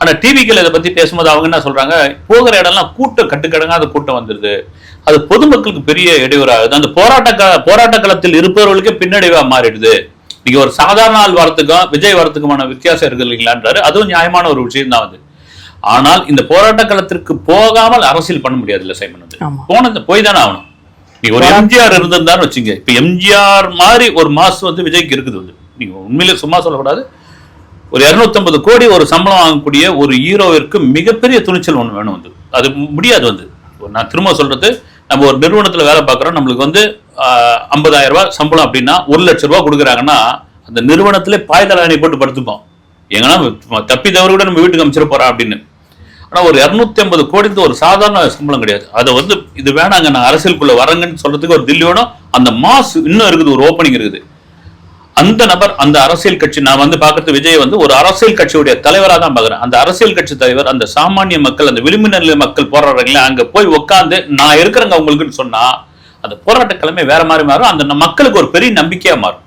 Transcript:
ஆனா டிவிக்கள் இதை பத்தி பேசும்போது அவங்க என்ன சொல்றாங்க, போகிற இடம்லாம் கூட்டம் கட்டுக்கடங்காத கூட்டம் வந்துருது, அது பொதுமக்களுக்கு பெரிய இடையூறாகுது, அந்த போராட்ட களத்தில் இருப்பவர்களுக்கே பின்னடைவா மாறிடுது. நீங்க ஒரு சாதாரண ஆள் வரத்துக்கும் விஜய் வரத்துக்குமான வித்தியாசம் இருக்கு இல்லைங்களான்றாரு. அதுவும் நியாயமான ஒரு விஷயம் தான் அது. ஆனால் இந்த போராட்ட களத்திற்கு போகாமல் அரசியல் பண்ண முடியாது இல்ல சைமன். போனது போய் தானே ஆகணும். நீங்க ஒரு எம்ஜிஆர் இருந்திருந்தான்னு வச்சுங்க, இப்ப எம்ஜிஆர் மாதிரி ஒரு மாசு வந்து விஜய்க்கு இருக்குது வந்து. நீங்க உண்மையிலே சும்மா சொல்லக்கூடாது. ஒரு 250 கோடி ஒரு சம்பளம் வாங்கக்கூடிய ஒரு ஹீரோவிற்கு மிகப்பெரிய துணிச்சல் ஒன்று வேணும் வந்து. அது முடியாது வந்து. நான் திரும்ப சொல்றது, நம்ம ஒரு நிறுவனத்தில் வேலை பார்க்குறோம், நம்மளுக்கு வந்து 50,000 ரூபாய் சம்பளம் அப்படின்னா 1 லட்சம் ரூபாய் கொடுக்குறாங்கன்னா அந்த நிறுவனத்திலே பாய்தலாணி போட்டு படுத்துப்போம். எங்கன்னா தப்பி தவறு கூட நம்ம வீட்டுக்கு அமைச்சிட போறோம் அப்படின்னு. ஆனால் ஒரு 250 கோடி ஒரு சாதாரண சம்பளம் கிடையாது. அதை வந்து இது வேணாங்க, நான் அரசியலுக்குள்ள வரங்கன்னு சொல்றதுக்கு ஒரு தில்லி வேணும். அந்த மாஸ் இன்னும் இருக்குது, ஒரு ஓப்பனிங் இருக்குது. அந்த நபர், அந்த அரசியல் கட்சி, நான் வந்து பார்க்கறது விஜய் வந்து ஒரு அரசியல் கட்சியுடைய தலைவராக தான் பார்க்குறேன். அந்த அரசியல் கட்சி தலைவர் அந்த சாமானிய மக்கள், அந்த விளிம்பு மக்கள் போராடுறாங்களே, அங்க போய் உட்காந்து நான் இருக்கிறேங்க உங்களுக்குன்னு சொன்னா அந்த போராட்ட கிழமை வேற மாதிரி மாறும். அந்த மக்களுக்கு ஒரு பெரிய நம்பிக்கையா மாறும்.